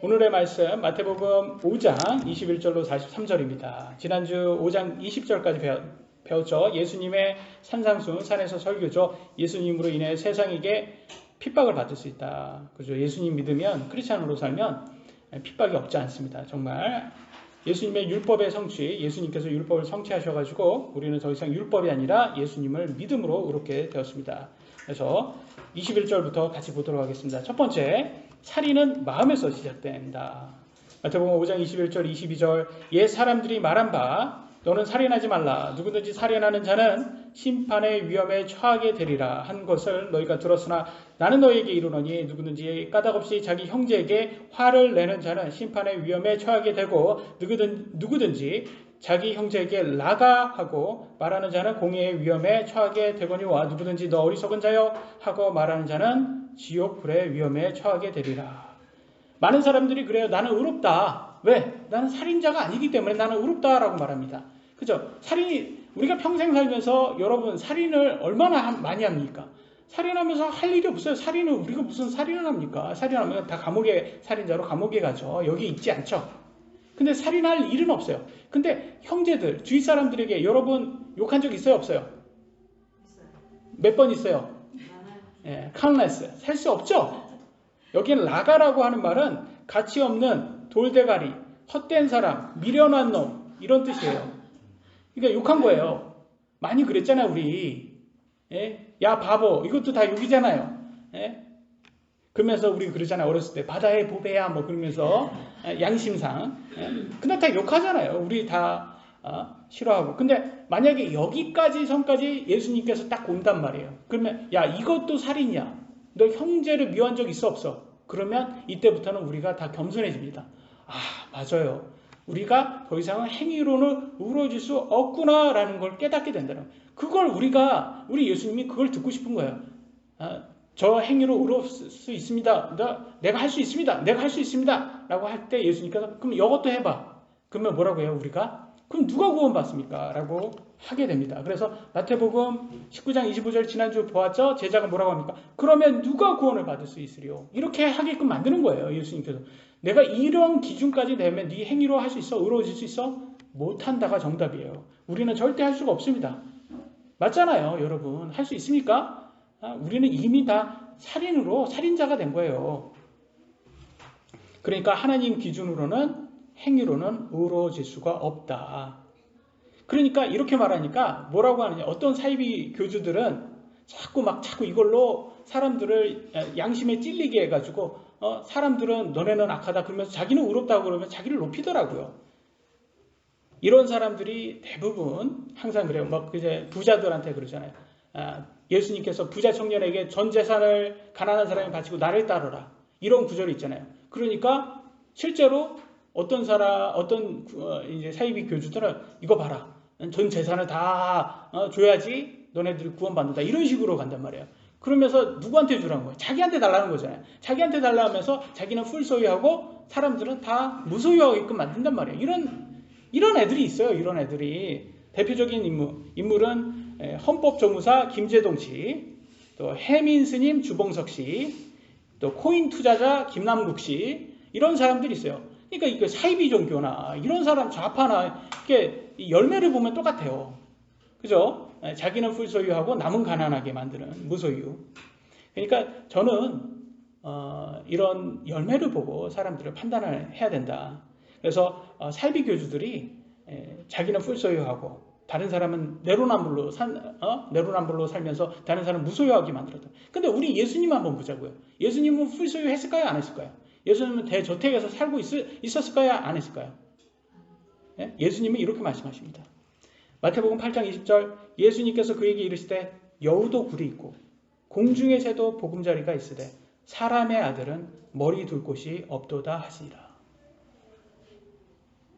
오늘의 말씀 마태복음 5장 21절로 43절입니다. 지난주 5장 20절까지 배웠죠. 예수님의 산상순 산에서 설교죠. 예수님으로 인해 세상에게 핍박을 받을 수 있다. 그죠? 예수님 믿으면 크리스찬으로 살면 핍박이 없지 않습니다. 정말 예수님의 율법의 성취, 예수님께서 율법을 성취하셔가지고 우리는 더 이상 율법이 아니라 예수님을 믿음으로 의롭게 되었습니다. 그래서 21절부터 같이 보도록 하겠습니다. 첫 번째, 살인은 마음에서 시작된다. 마태복음 5장 21절 22절 옛 사람들이 말한 바 너는 살인하지 말라. 누구든지 살인하는 자는 심판의 위험에 처하게 되리라 한 것을 너희가 들었으나 나는 너희에게 이르노니 누구든지 까닭없이 자기 형제에게 화를 내는 자는 심판의 위험에 처하게 되고 누구든지 자기 형제에게 라가 하고 말하는 자는 공의의 위험에 처하게 되거니와 누구든지 너 어리석은 자여 하고 말하는 자는 지옥 불의 위험에 처하게 되리라. 많은 사람들이 그래요. 나는 의롭다. 왜? 나는 살인자가 아니기 때문에 나는 의롭다라고 말합니다. 그죠? 우리가 평생 살면서 여러분 살인을 얼마나 많이 합니까? 살인하면서 할 일이 없어요. 살인은 우리가 무슨 살인을 합니까? 살인하면 다 살인자로 감옥에 가죠. 여기 있지 않죠? 근데 살인할 일은 없어요. 근데 형제들, 주위 사람들에게 여러분 욕한 적 있어요? 없어요? 몇 번 있어요? countless. 셀 수 없죠? 여기는 라가라고 하는 말은 가치 없는 돌대가리, 헛된 사람, 미련한 놈 이런 뜻이에요. 그러니까 욕한 거예요. 많이 그랬잖아요, 우리. 야 바보 이것도 다 욕이잖아요. 그러면서 우리 그러잖아요. 어렸을 때 바다의 보배야 뭐 그러면서 양심상. 근데 다 욕하잖아요. 우리 다 싫어하고. 근데 만약에 여기까지 선까지 예수님께서 딱 온단 말이에요. 그러면 야 이것도 살인이야. 너 형제를 미워한 적 있어 없어? 그러면 이때부터는 우리가 다 겸손해집니다. 아 맞아요. 우리가 더 이상은 행위로는 의로워질 수 없구나라는 걸 깨닫게 된다는 그걸 우리 예수님이 그걸 듣고 싶은 거예요. 저 행위로 의로울 수 있습니다. 내가 할 수 있습니다. 내가 할 수 있습니다. 라고 할 때 예수님께서 그럼 이것도 해봐. 그러면 뭐라고 해요 우리가? 그럼 누가 구원받습니까? 라고 하게 됩니다. 그래서 마태복음 19장 25절 지난주 보았죠? 제자가 뭐라고 합니까? 그러면 누가 구원을 받을 수 있으리요? 이렇게 하게끔 만드는 거예요. 예수님께서. 내가 이런 기준까지 되면 네 행위로 할 수 있어? 의로워질 수 있어? 못한다가 정답이에요. 우리는 절대 할 수가 없습니다. 맞잖아요. 여러분. 할 수 있습니까? 우리는 이미 다 살인자가 된 거예요. 그러니까 하나님 기준으로는 행위로는 의로워질 수가 없다. 그러니까 이렇게 말하니까 뭐라고 하느냐. 어떤 사이비 교주들은 자꾸 이걸로 사람들을 양심에 찔리게 해가지고 사람들은 너네는 악하다 그러면서 자기는 의롭다고 그러면 자기를 높이더라고요. 이런 사람들이 대부분 항상 그래요. 막 이제 부자들한테 그러잖아요. 예수님께서 부자 청년에게 전 재산을 가난한 사람이 바치고 나를 따르라. 이런 구절이 있잖아요. 그러니까 실제로 어떤 이제 사이비 교주들은 이거 봐라. 전 재산을 다 줘야지 너네들이 구원받는다. 이런 식으로 간단 말이에요. 그러면서 누구한테 주라는 거예요? 자기한테 달라는 거잖아요. 자기한테 달라면서 자기는 풀 소유하고 사람들은 다 무소유하게끔 만든단 말이에요. 이런 애들이 있어요. 이런 애들이. 대표적인 인물은 헌법조무사 김재동 씨, 또 해민 스님 주봉석 씨, 또 코인 투자자 김남국 씨 이런 사람들이 있어요. 그러니까 이거 사이비 종교나 이런 사람 좌파나 이게 열매를 보면 똑같아요. 그죠? 자기는 풀소유하고 남은 가난하게 만드는 무소유. 그러니까 저는 이런 열매를 보고 사람들을 판단을 해야 된다. 그래서 사이비 교주들이 자기는 풀소유하고 다른 사람은 내로남불로 살면서 다른 사람은 무소유하게 만들었다. 근데 우리 예수님 한번 보자고요. 예수님은 풀소유 했을까요? 안 했을까요? 예수님은 대저택에서 살고 있었을까요? 안 했을까요? 예수님은 이렇게 말씀하십니다. 마태복음 8장 20절 예수님께서 그에게 이르시되 여우도 굴이 있고 공중의 새도 보금자리가 있으되 사람의 아들은 머리 둘 곳이 없도다 하시니라.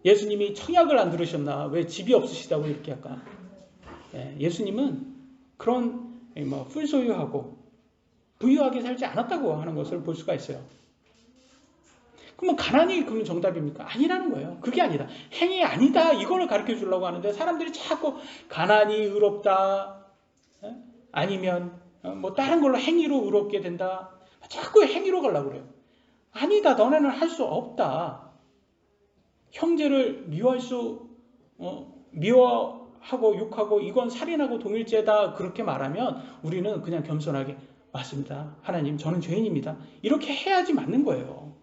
예수님이 청약을 안 들으셨나? 왜 집이 없으시다고 이렇게 할까? 예수님은 그런 풀소유하고 부유하게 살지 않았다고 하는 것을 볼 수가 있어요. 그러면 가난이 그러면 정답입니까? 아니라는 거예요. 그게 아니다. 행위 아니다. 이걸 가르쳐 주려고 하는데 사람들이 자꾸 가난이 의롭다. 아니면 뭐 다른 걸로 행위로 의롭게 된다. 자꾸 행위로 가려고 그래요. 아니다. 너네는 할 수 없다. 형제를 미워하고 욕하고 이건 살인하고 동일죄다. 그렇게 말하면 우리는 그냥 겸손하게 맞습니다. 하나님, 저는 죄인입니다. 이렇게 해야지 맞는 거예요.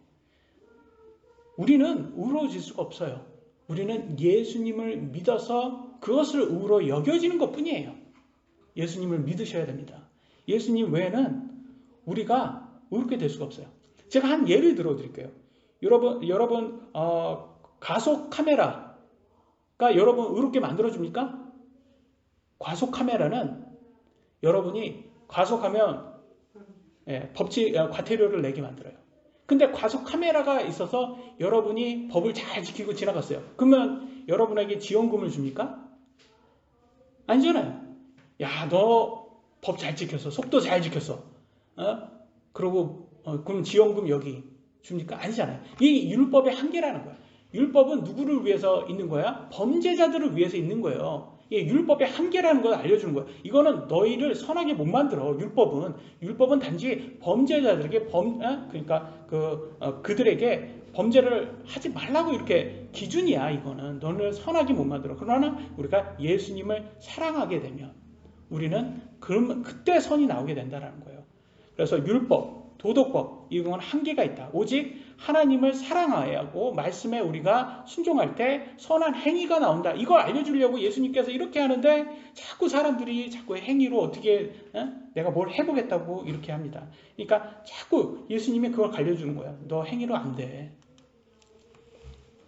우리는 의로워질 수가 없어요. 우리는 예수님을 믿어서 그것을 의로 여겨지는 것 뿐이에요. 예수님을 믿으셔야 됩니다. 예수님 외에는 우리가 의롭게 될 수가 없어요. 제가 한 예를 들어 드릴게요. 여러분 가속 카메라가 여러분 의롭게 만들어줍니까? 과속 카메라는 여러분이 과속하면 과태료를 내게 만들어요. 근데 과속 카메라가 있어서 여러분이 법을 잘 지키고 지나갔어요. 그러면 여러분에게 지원금을 줍니까? 아니잖아요. 야, 너 법 잘 지켰어. 속도 잘 지켰어. 그러고 그럼 지원금 여기 줍니까? 아니잖아요. 이 율법의 한계라는 거야. 율법은 누구를 위해서 있는 거야? 범죄자들을 위해서 있는 거예요. 이 율법의 한계라는 걸 알려주는 거예요. 이거는 너희를 선하게 못 만들어. 율법은 단지 범죄자들에게 그들에게 범죄를 하지 말라고 이렇게 기준이야. 이거는 너를 선하게 못 만들어. 그러나 우리가 예수님을 사랑하게 되면 우리는 그때 선이 나오게 된다는 거예요. 그래서 율법, 도덕법 이건 한계가 있다. 오직 하나님을 사랑해야 하고 말씀에 우리가 순종할 때 선한 행위가 나온다. 이걸 알려주려고 예수님께서 이렇게 하는데 자꾸 사람들이 자꾸 행위로 어떻게 내가 뭘 해보겠다고 이렇게 합니다. 그러니까 자꾸 예수님이 그걸 알려주는 거야. 너 행위로 안 돼.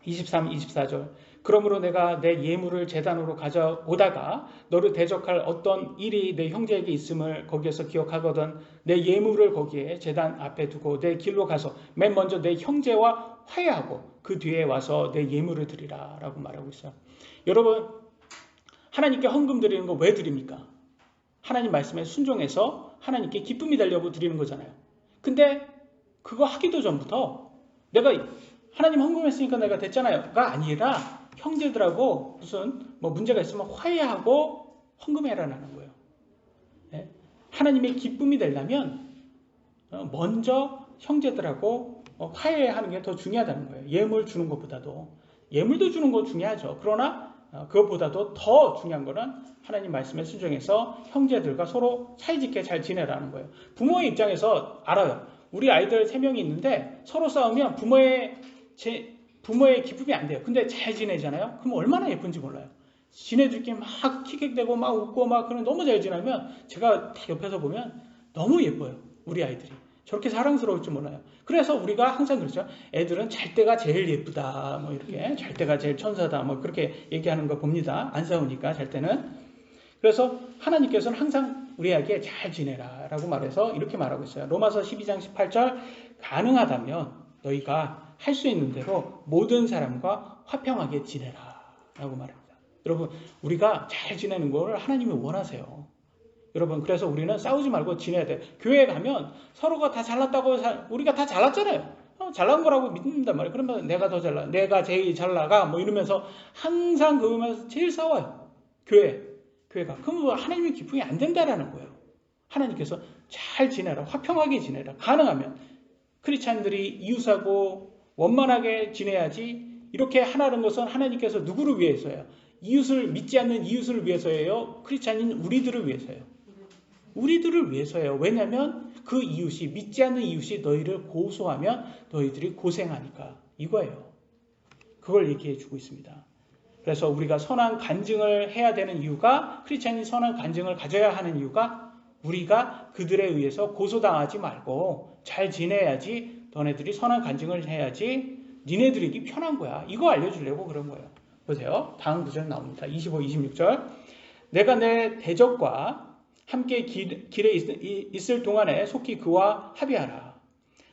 23, 24절. 그러므로 내가 내 예물을 제단으로 가져오다가 너를 대적할 어떤 일이 내 형제에게 있음을 거기에서 기억하거든 내 예물을 거기에 제단 앞에 두고 내 길로 가서 맨 먼저 내 형제와 화해하고 그 뒤에 와서 내 예물을 드리라 라고 말하고 있어요. 여러분, 하나님께 헌금 드리는 거 왜 드립니까? 하나님 말씀에 순종해서 하나님께 기쁨이 되려고 드리는 거잖아요. 근데 그거 하기도 전부터 내가 하나님 헌금했으니까 내가 됐잖아요가 아니라 형제들하고 무슨 문제가 있으면 화해하고 헌금해라라는 거예요. 네? 하나님의 기쁨이 되려면 먼저 형제들하고 화해하는 게 더 중요하다는 거예요. 예물 주는 것보다도. 예물도 주는 거 중요하죠. 그러나 그것보다도 더 중요한 거는 하나님 말씀에 순종해서 형제들과 서로 사이좋게 잘 지내라는 거예요. 부모의 입장에서 알아요. 우리 아이들 3명이 있는데 서로 싸우면 부모의 기쁨이 안 돼요. 근데 잘 지내잖아요. 그럼 얼마나 예쁜지 몰라요. 지내줄게 막 킥킥대고 막 웃고 막 그런 너무 잘 지내면 제가 다 옆에서 보면 너무 예뻐요. 우리 아이들이. 저렇게 사랑스러울 줄 몰라요. 그래서 우리가 항상 그렇죠. 애들은 잘 때가 제일 예쁘다. 이렇게 잘 때가 제일 천사다. 그렇게 얘기하는 거 봅니다. 안 싸우니까 잘 때는. 그래서 하나님께서는 항상 우리에게 잘 지내라 라고 말해서 이렇게 말하고 있어요. 로마서 12장 18절 가능하다면 너희가 할 수 있는 대로 모든 사람과 화평하게 지내라 라고 말합니다. 여러분, 우리가 잘 지내는 걸 하나님이 원하세요. 여러분, 그래서 우리는 싸우지 말고 지내야 돼요. 교회에 가면 서로가 다 잘났다고 우리가 다 잘났잖아요. 잘난 거라고 믿는단 말이에요. 그러면 내가 더 잘나, 내가 제일 잘 나가 이러면서 항상 그러면서 제일 싸워요. 교회가. 그러면 하나님의 기쁨이 안 된다라는 거예요. 하나님께서 잘 지내라, 화평하게 지내라. 가능하면 크리스찬들이 이웃하고 원만하게 지내야지. 이렇게 하라는 것은 하나님께서 누구를 위해서예요? 이웃을 믿지 않는 이웃을 위해서예요? 크리스찬인 우리들을 위해서예요? 우리들을 위해서예요. 왜냐하면 그 이웃이 믿지 않는 이웃이 너희를 고소하면 너희들이 고생하니까. 이거예요. 그걸 얘기해 주고 있습니다. 그래서 우리가 선한 간증을 해야 되는 이유가 크리스찬이 선한 간증을 가져야 하는 이유가 우리가 그들에 의해서 고소당하지 말고 잘 지내야지 너네들이 선한 간증을 해야지 니네들에게 편한 거야. 이거 알려주려고 그런 거예요. 보세요. 다음 구절 나옵니다. 25, 26절. 내가 내 대적과 함께 길에 있을 동안에 속히 그와 합의하라.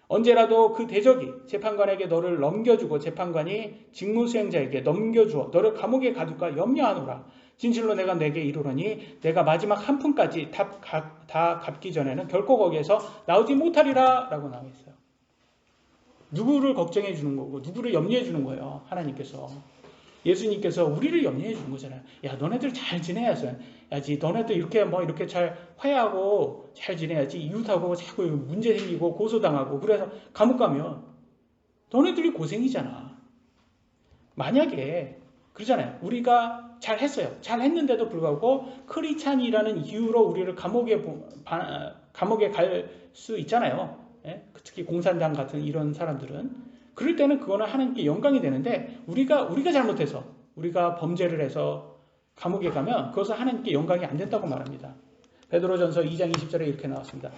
언제라도 그 대적이 재판관에게 너를 넘겨주고 재판관이 직무수행자에게 넘겨주어 너를 감옥에 가둘까 염려하노라. 진실로 내가 내게 이르노니 내가 마지막 한 푼까지 다 갚기 전에는 결코 거기에서 나오지 못하리라 라고 나와 있어요. 누구를 걱정해 주는 거고 누구를 염려해 주는 거예요. 하나님께서. 예수님께서 우리를 염려해 주는 거잖아요. 야, 너네들 잘 지내야지. 너네들 이렇게 잘 화해하고 잘 지내야지. 이웃하고 자꾸 문제 생기고 고소당하고 그래서 감옥 가면 너네들이 고생이잖아. 만약에 그러잖아요. 우리가 잘했어요. 잘했는데도 불구하고 크리스찬이라는 이유로 우리를 감옥에 갈 수 있잖아요. 예? 특히 공산당 같은 이런 사람들은. 그럴 때는 그거는 하나님께 영광이 되는데 우리가 잘못해서 우리가 범죄를 해서 감옥에 가면 그것은 하나님께 영광이 안 된다고 말합니다. 베드로전서 2장 20절에 이렇게 나왔습니다.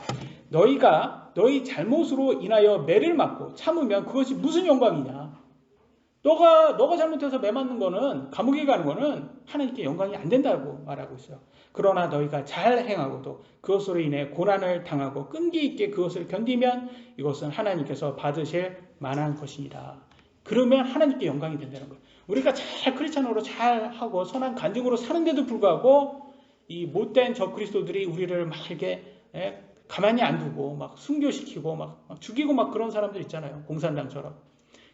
너희가 너희 잘못으로 인하여 매를 맞고 참으면 그것이 무슨 영광이냐? 너가 잘못해서 매 맞는 거는 감옥에 가는 거는 하나님께 영광이 안 된다고 말하고 있어요. 그러나 너희가 잘 행하고도 그것으로 인해 고난을 당하고 끈기 있게 그것을 견디면 이것은 하나님께서 받으실 만한 것이니라. 그러면 하나님께 영광이 된다는 거예요. 우리가 잘 크리스찬으로 잘하고 선한 간증으로 사는데도 불구하고 이 못된 저 그리스도들이 우리를 막 이렇게 가만히 안 두고 막 순교시키고 막 죽이고 막 그런 사람들 있잖아요. 공산당처럼.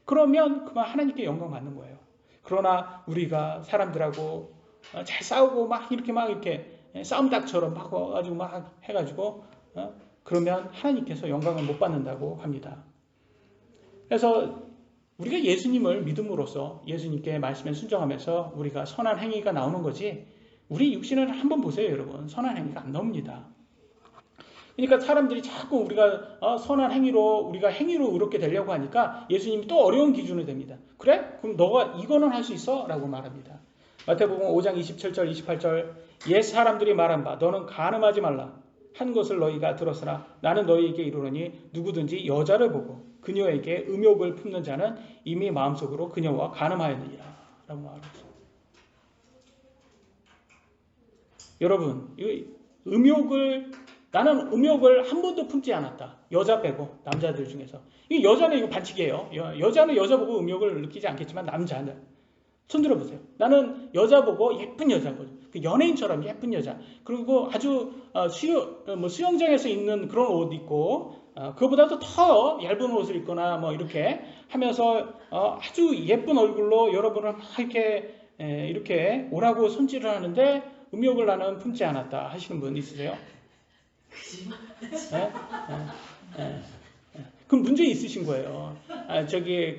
그러면 그만 하나님께 영광 받는 거예요. 그러나 우리가 사람들하고 잘 싸우고 막 이렇게 싸움닭처럼 막 와가지고 막 해가지고 그러면 하나님께서 영광을 못 받는다고 합니다. 그래서 우리가 예수님을 믿음으로써 예수님께 말씀에 순종하면서 우리가 선한 행위가 나오는 거지 우리 육신을 한번 보세요, 여러분. 선한 행위가 안 나옵니다. 그러니까 사람들이 자꾸 우리가 선한 행위로 우리가 행위로 의롭게 되려고 하니까 예수님이 또 어려운 기준이 됩니다. 그래? 그럼 너가 이거는 할 수 있어? 라고 말합니다. 마태복음 5장 27절 28절 옛 사람들이 말한 바 너는 간음하지 말라 한 것을 너희가 들었으나 나는 너희에게 이르노니 누구든지 여자를 보고 그녀에게 음욕을 품는 자는 이미 마음속으로 그녀와 간음하였느니라 라고 말하고 있습니다. 여러분 나는 음욕을 한 번도 품지 않았다. 여자 빼고 남자들 중에서. 이 여자는 이거 반칙이에요. 여자는 여자 보고 음욕을 느끼지 않겠지만 남자는 손 들어보세요. 나는 여자 보고 예쁜 여자 보고 연예인처럼 예쁜 여자 그리고 아주 수영장에서 입는 그런 옷 입고 그거보다도 더 얇은 옷을 입거나 뭐 이렇게 하면서 아주 예쁜 얼굴로 여러분을 막 이렇게 오라고 손질을 하는데 음욕을 나는 품지 않았다 하시는 분 있으세요? 그럼 문제 있으신 거예요.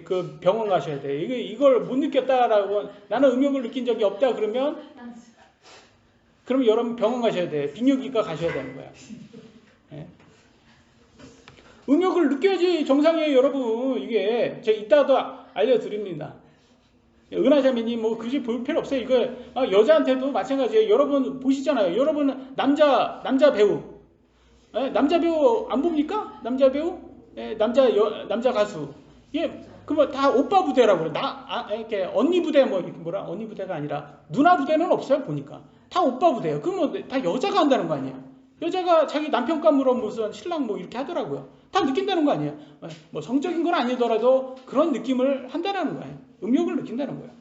그 병원 가셔야 돼. 이걸 못 느꼈다라고 나는 음욕을 느낀 적이 없다 그러면 여러분 병원 가셔야 돼. 비뇨기과 가셔야 되는 거야. 음욕을 느껴야지 정상이에요, 여러분. 이게 제가 이따도 알려드립니다. 은하자매님 뭐 굳이 볼 필요 없어요. 이거 여자한테도 마찬가지예요. 여러분 보시잖아요. 여러분 남자 배우. 남자 배우 안 봅니까? 남자 배우? 남자 가수. 그뭐 다 오빠 부대라고 그래. 이렇게 언니 부대 언니 부대가 아니라 누나 부대는 없어요, 보니까. 다 오빠 부대예요. 그러면 다 여자가 한다는 거 아니에요. 여자가 자기 남편감으로 무슨 신랑 뭐 이렇게 하더라고요. 다 느낀다는 거 아니에요. 뭐 성적인 건 아니더라도 그런 느낌을 한다는 거예요. 음욕을 느낀다는 거예요.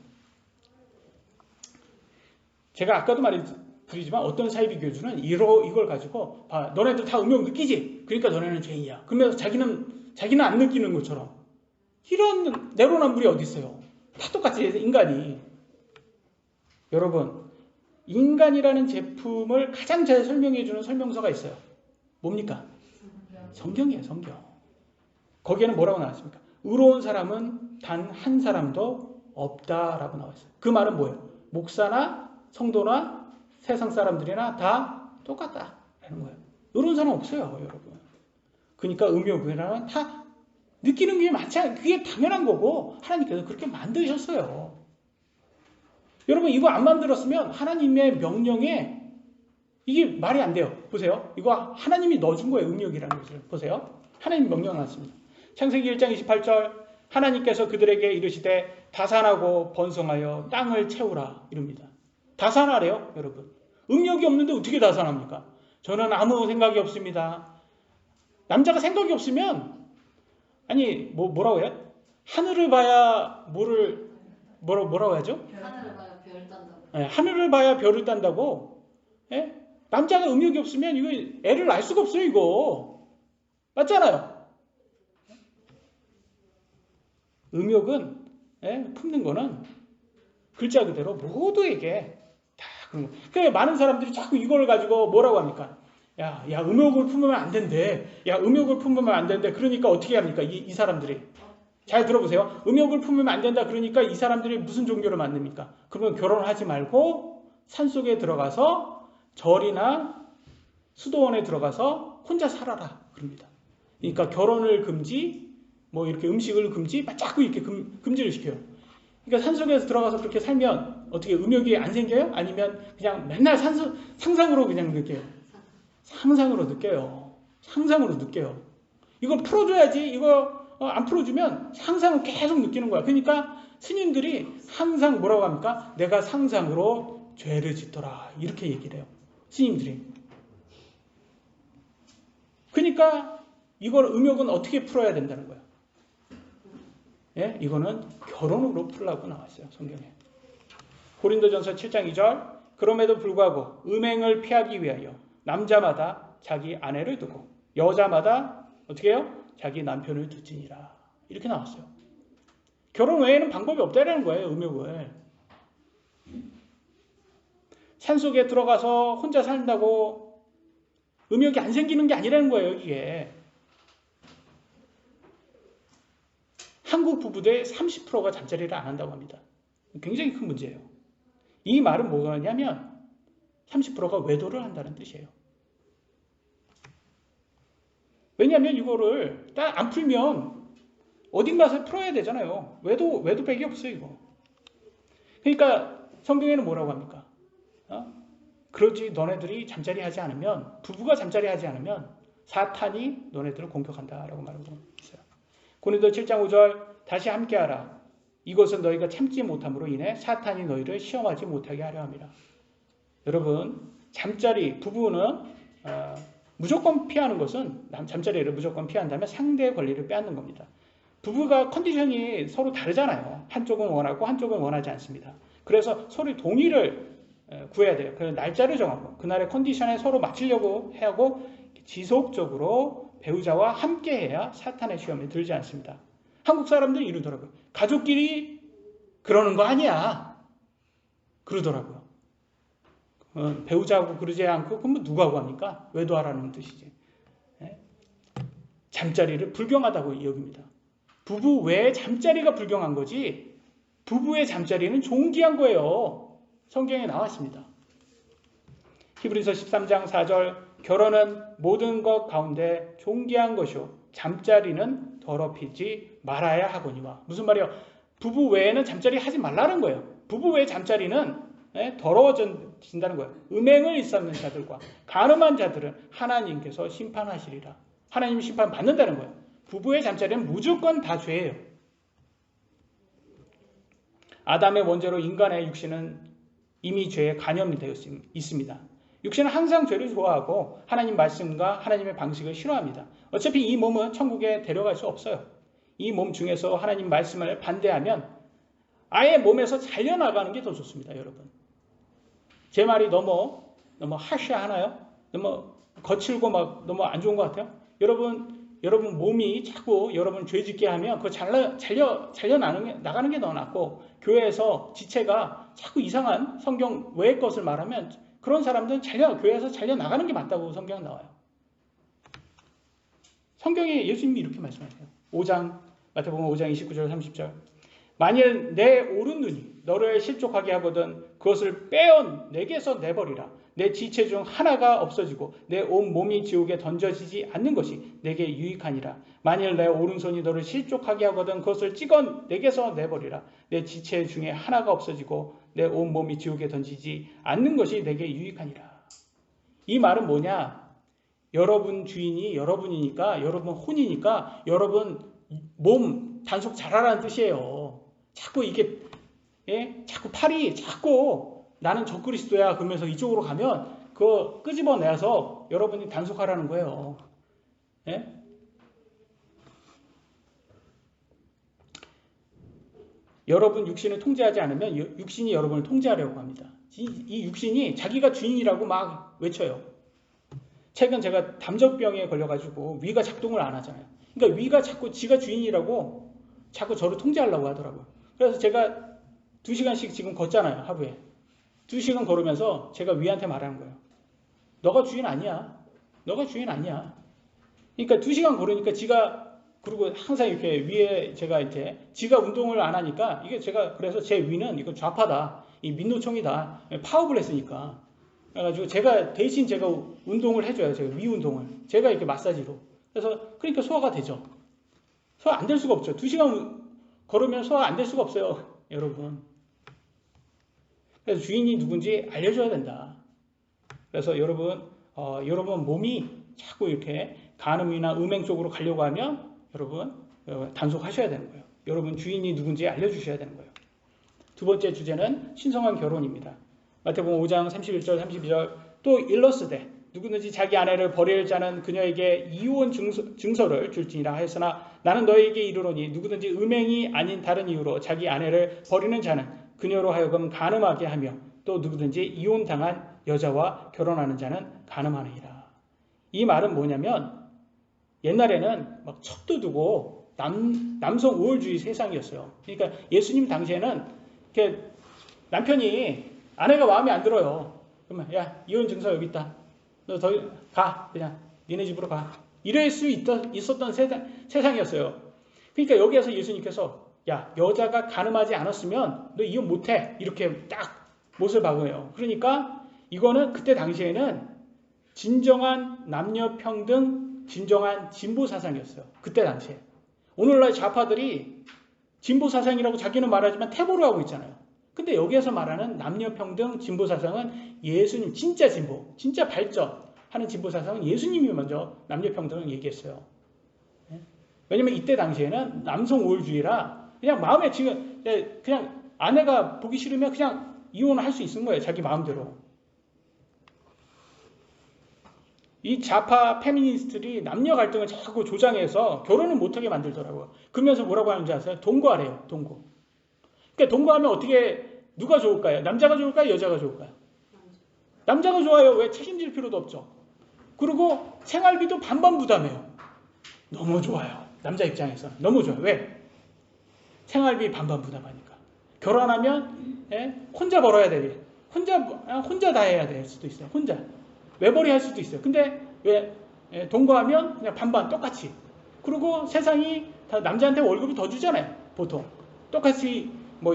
제가 아까도 말해드리지만 어떤 사이비 교주는 이걸 가지고 너네들 다 음욕 느끼지? 그러니까 너네는 죄인이야. 그러면서 자기는 안 느끼는 것처럼 이런 내로남불이 어디 있어요? 다 똑같이 인간이. 여러분 인간이라는 제품을 가장 잘 설명해주는 설명서가 있어요. 뭡니까? 성경이에요. 성경. 거기에는 뭐라고 나왔습니까? 의로운 사람은 단 한 사람도 없다라고 나와 있어요. 그 말은 뭐예요? 목사나 성도나 세상 사람들이나 다 똑같다라는 거예요. 의로운 사람 없어요, 여러분. 그러니까 음욕이라는 다 느끼는 게 그게 당연한 거고 하나님께서 그렇게 만드셨어요. 여러분 이거 안 만들었으면 하나님의 명령에 이게 말이 안 돼요. 보세요. 이거 하나님이 넣어준 거예요. 음욕이라는 것을. 보세요. 하나님 명령을 놨습니다. 창세기 1장 28절 하나님께서 그들에게 이르시되 다산하고 번성하여 땅을 채우라 이릅니다. 다산하래요, 여러분. 음욕이 없는데 어떻게 다산합니까? 저는 아무 생각이 없습니다. 남자가 생각이 없으면 뭐라고 해요? 하늘을 봐야 뭐라고 하죠? 하늘을 봐야 별 딴다고. 네, 하늘을 봐야 별을 딴다고. 예? 남자가 음욕이 없으면 이거 애를 낳을 수가 없어요, 이거. 맞잖아요. 음욕은 품는 거는 글자 그대로 모두에게 다 그런 거. 그래 많은 사람들이 자꾸 이걸 가지고 뭐라고 합니까? 야, 음욕을 품으면 안 된대. 야, 음욕을 품으면 안 된대. 그러니까 어떻게 합니까? 이 사람들이 잘 들어보세요. 음욕을 품으면 안 된다. 그러니까 이 사람들이 무슨 종교를 만듭니까? 그러면 결혼을 하지 말고 산속에 들어가서 절이나 수도원에 들어가서 혼자 살아라. 그럽니다. 그러니까 결혼을 금지, 뭐 이렇게 음식을 금지, 막 자꾸 이렇게 금지를 시켜요. 그러니까 산속에서 들어가서 그렇게 살면 어떻게 음욕이 안 생겨요? 아니면 그냥 맨날 상상으로 그냥 느껴요? 상상으로 느껴요. 상상으로 느껴요. 이걸 풀어줘야지. 이거 안 풀어주면 상상을 계속 느끼는 거야. 그러니까 스님들이 항상 뭐라고 합니까? 내가 상상으로 죄를 짓더라. 이렇게 얘기를 해요. 스님들이. 그러니까 이걸 음욕은 어떻게 풀어야 된다는 거야. 예? 이거는 결혼으로 풀라고 나왔어요. 성경에. 고린도전서 7장 2절 그럼에도 불구하고 음행을 피하기 위하여 남자마다 자기 아내를 두고 여자마다 어떻게 해요? 자기 남편을 두지니라. 이렇게 나왔어요. 결혼 외에는 방법이 없다라는 거예요. 음욕을. 산속에 들어가서 혼자 산다고 음욕이 안 생기는 게 아니라는 거예요. 이게. 한국 부부들의 30%가 잠자리를 안 한다고 합니다. 굉장히 큰 문제예요. 이 말은 뭐냐면 30%가 외도를 한다는 뜻이에요. 왜냐하면 이거를 딱 안 풀면 어딘가서 풀어야 되잖아요. 외도백이 없어요. 이거. 그러니까 성경에는 뭐라고 합니까? 그러지 너네들이 잠자리 하지 않으면 부부가 잠자리 하지 않으면 사탄이 너네들을 공격한다라고 말하고 있어요. 고린도 7장 5절 다시 함께하라. 이것은 너희가 참지 못함으로 인해 사탄이 너희를 시험하지 못하게 하려 함이라. 여러분 잠자리 부부는 무조건 피하는 것은 잠자리를 무조건 피한다면 상대의 권리를 빼앗는 겁니다. 부부가 컨디션이 서로 다르잖아요. 한쪽은 원하고 한쪽은 원하지 않습니다. 그래서 서로 동의를 구해야 돼요. 그래서 날짜를 정하고 그날의 컨디션에 서로 맞추려고 해야 하고 지속적으로 배우자와 함께 해야 사탄의 시험에 들지 않습니다. 한국 사람들이 이러더라고요. 가족끼리 그러는 거 아니야. 그러더라고요. 배우자하고 그러지 않고 그럼 누구하고 합니까? 외도하라는 뜻이지. 잠자리를 불경하다고 여깁니다. 부부 외에 잠자리가 불경한 거지 부부의 잠자리는 존귀한 거예요. 성경에 나왔습니다. 히브리서 13장 4절 결혼은 모든 것 가운데 존귀한 것이요 잠자리는 더럽히지 말아야 하거니와. 무슨 말이에요? 부부 외에는 잠자리 하지 말라는 거예요. 부부 외의 잠자리는 더러워진다는 거예요. 음행을 일삼는 자들과 간음한 자들은 하나님께서 심판하시리라. 하나님 심판 받는다는 거예요. 부부의 잠자리는 무조건 다 죄예요. 아담의 원죄로 인간의 육신은 이미 죄에 간염이 되어 있습니다. 육신은 항상 죄를 좋아하고 하나님 말씀과 하나님의 방식을 싫어합니다. 어차피 이 몸은 천국에 데려갈 수 없어요. 이 몸 중에서 하나님 말씀을 반대하면 아예 몸에서 잘려나가는 게 더 좋습니다. 여러분. 제 말이 너무 하시하나요? 너무 거칠고 막 너무 안 좋은 것 같아요? 여러분 몸이 자꾸 여러분 죄 짓게 하면 그거 잘려 나가는 게 더 낫고 교회에서 지체가 자꾸 이상한 성경 외의 것을 말하면 그런 사람들은 교회에서 잘려 나가는 게 맞다고 성경 나와요. 성경에 예수님이 이렇게 말씀하세요. 마태복음 5장 29절 30절 만일 내 오른 눈이 너를 실족하게 하거든 그것을 빼어 내게서 내버리라. 내 지체 중 하나가 없어지고 내 온 몸이 지옥에 던져지지 않는 것이 내게 유익하니라. 만일 내 오른손이 너를 실족하게 하거든 그것을 찍어 내게서 내버리라. 내 지체 중에 하나가 없어지고 내 온 몸이 지옥에 던지지 않는 것이 내게 유익하니라. 이 말은 뭐냐? 여러분 주인이 여러분이니까 여러분 혼이니까 여러분 몸 단속 잘하라는 뜻이에요. 자꾸 이게 자꾸 팔이 자꾸 나는 적그리스도야 그러면서 이쪽으로 가면 그거 끄집어내서 여러분이 단속하라는 거예요. 예? 여러분 육신을 통제하지 않으면 육신이 여러분을 통제하려고 합니다. 이 육신이 자기가 주인이라고 막 외쳐요. 최근 제가 담적병에 걸려가지고 위가 작동을 안 하잖아요. 그러니까 위가 자꾸 지가 주인이라고 자꾸 저를 통제하려고 하더라고요. 그래서 제가 2시간씩 지금 걷잖아요. 하루에. 2시간 걸으면서 제가 위한테 말하는 거예요. 너가 주인 아니야. 너가 주인 아니야. 그러니까 2시간 걸으니까 지가 그리고 항상 이렇게 위에 제가 이제 지가 운동을 안 하니까 이게 제가 그래서 제 위는 이거 좌파다. 이 민노총이다. 파업을 했으니까. 그래가지고 제가 대신 제가 운동을 해줘요. 제가 위 운동을. 제가 이렇게 마사지로. 그래서 그러니까 소화가 되죠. 소화 안 될 수가 없죠. 2시간 걸으면 소화 안 될 수가 없어요. 여러분. 그래서 주인이 누군지 알려줘야 된다. 그래서 여러분 몸이 자꾸 이렇게 간음이나 음행 쪽으로 가려고 하면 여러분 단속하셔야 되는 거예요. 여러분 주인이 누군지 알려주셔야 되는 거예요. 두 번째 주제는 신성한 결혼입니다. 마태복음 5장 31절 32절 또 일러스되 누구든지 자기 아내를 버릴 자는 그녀에게 이혼 증서를 줄지니라 하였으나 나는 너희에게 이르노니 누구든지 음행이 아닌 다른 이유로 자기 아내를 버리는 자는 그녀로 하여금 간음하게 하며 또 누구든지 이혼당한 여자와 결혼하는 자는 간음하느니라. 이 말은 뭐냐면 옛날에는 막 척도 두고 남성 우월주의 세상이었어요. 그러니까 예수님 당시에는 이렇게 남편이 아내가 마음에 안 들어요. 그러면 야 이혼 증서 여기 있다. 너 더 가 그냥 니네 집으로 가. 이럴 수 있었던 세상이었어요. 그러니까 여기에서 예수님께서 야 여자가 간음하지 않았으면 너 이혼 못해 이렇게 딱 못을 박아요. 그러니까 이거는 그때 당시에는 진정한 남녀평등 진정한 진보 사상이었어요. 그때 당시에. 오늘날 좌파들이 진보 사상이라고 자기는 말하지만 태보를 하고 있잖아요. 근데 여기에서 말하는 남녀평등 진보 사상은 예수님 진짜 진보, 진짜 발전하는 진보 사상은 예수님이 먼저 남녀평등을 얘기했어요. 왜냐면 이때 당시에는 남성 우월주의라 그냥 마음에 지금 그냥 아내가 보기 싫으면 그냥 이혼을 할 수 있는 거예요. 자기 마음대로. 이 좌파 페미니스트들이 남녀 갈등을 자꾸 조장해서 결혼을 못하게 만들더라고요. 그러면서 뭐라고 하는지 아세요? 동거하래요. 동거. 그러니까 동거하면 어떻게 누가 좋을까요? 남자가 좋을까요? 여자가 좋을까요? 남자가 좋아요. 왜? 책임질 필요도 없죠. 그리고 생활비도 반반 부담해요. 너무 좋아요. 남자 입장에서는 너무 좋아요. 왜? 생활비 반반 부담하니까. 결혼하면 혼자 벌어야 돼. 혼자 다 해야 될 수도 있어요. 혼자. 외벌이 할 수도 있어요. 근데 왜 동거하면 그냥 반반 똑같이. 그리고 세상이 다 남자한테 월급을 더 주잖아요. 보통. 똑같이 뭐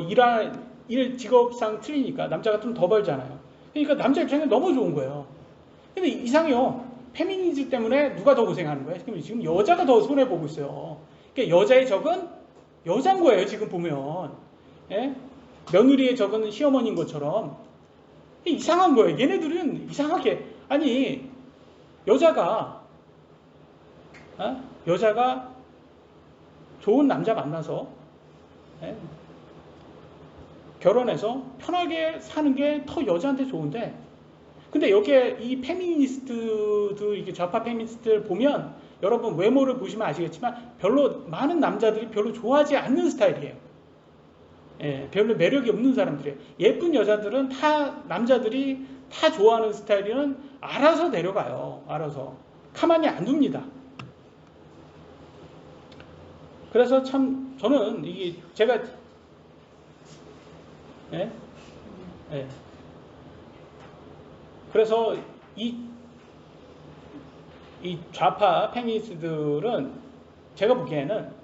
일 직업상 틀리니까 남자가 좀 더 벌잖아요. 그러니까 남자 입장에 너무 좋은 거예요. 근데 이상해요. 페미니즘 때문에 누가 더 고생하는 거예요? 지금 여자가 더 손해보고 있어요. 그러니까 여자의 적은 여자인 거예요. 지금 보면. 예? 며느리의 적은 시어머니인 것처럼. 이상한 거예요. 얘네들은 이상하게. 아니 여자가 좋은 남자 만나서 결혼해서 편하게 사는 게 더 여자한테 좋은데 근데 여기에 이 페미니스트들 이렇게 좌파 페미니스트들 보면 여러분 외모를 보시면 아시겠지만 별로 많은 남자들이 별로 좋아하지 않는 스타일이에요. 별로 매력이 없는 사람들이에요. 예쁜 여자들은 남자들이 다 좋아하는 스타일은 알아서 내려가요. 알아서. 가만히 안 둡니다. 그래서 참 저는 이게 제가 그래서 이 좌파 페미니스트들은 제가 보기에는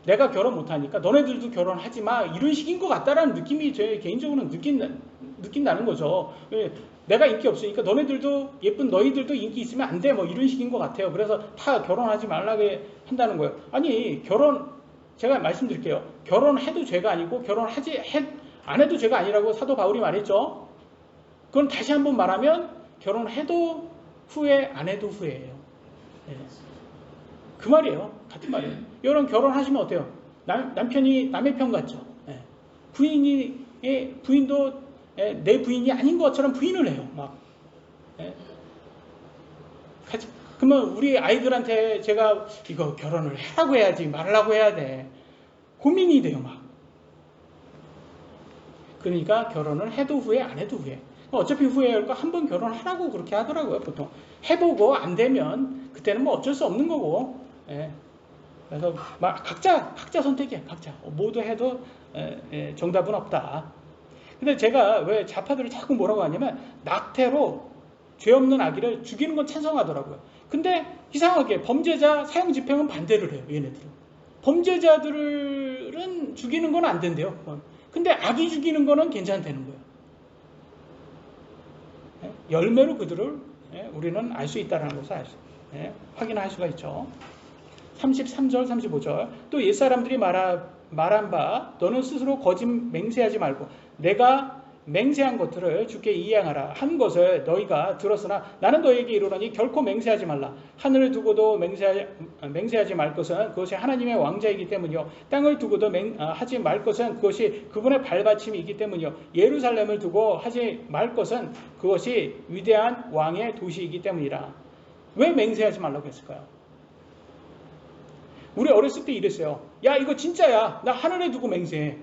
내가 결혼 못하니까 너네들도 결혼하지 마 이런 식인 것 같다라는 느낌이 제 개인적으로는 느낀다는 거죠. 내가 인기 없으니까 예쁜 너희들도 인기 있으면 안 돼 뭐 이런 식인 것 같아요. 그래서 다 결혼하지 말라게 한다는 거예요. 아니 제가 말씀드릴게요. 결혼해도 죄가 아니고 안 해도 죄가 아니라고 사도 바울이 말했죠. 그건 다시 한번 말하면 결혼해도 후회 안 해도 후회예요. 그 말이에요. 같은 말이에요. 여러분 결혼하시면 어때요? 남편이 남의 편 같죠. 부인도 내 부인이 아닌 것처럼 부인을 해요. 막. 그러면 우리 아이들한테 제가 이거 결혼을 하라고 해야지 말라고 해야 돼. 고민이 돼요. 막. 그러니까 결혼을 해도 후회 안 해도 후회. 어차피 후회할 거 한 번 결혼하라고 그렇게 하더라고요. 보통. 해보고 안 되면 그때는 뭐 어쩔 수 없는 거고. 그래서 막 각자 선택이야. 각자. 모두 해도 정답은 없다. 근데 제가 왜 좌파들을 자꾸 뭐라고 하냐면 낙태로 죄 없는 아기를 죽이는 건 찬성하더라고요. 근데 이상하게 범죄자 사형 집행은 반대를 해요. 얘네들은. 범죄자들은 죽이는 건 안 된대요. 근데 아기 죽이는 거는 괜찮다는 거예요. 열매로 그들을 우리는 알 수 있다는 것을 확인할 수가 있죠. 33절 35절 또 옛사람들이 말한 바 너는 스스로 거짓 맹세하지 말고 내가 맹세한 것들을 주께 이행하라 한 것을 너희가 들었으나 나는 너희에게 이르노니 결코 맹세하지 말라. 하늘을 두고도 맹세하지 말 것은 그것이 하나님의 왕자이기 때문이요 땅을 두고도 하지 말 것은 그것이 그분의 발받침이기 때문이요 예루살렘을 두고 하지 말 것은 그것이 위대한 왕의 도시이기 때문이라. 왜 맹세하지 말라고 했을까요? 우리 어렸을 때 이랬어요. 야 이거 진짜야. 나 하늘에 두고 맹세해.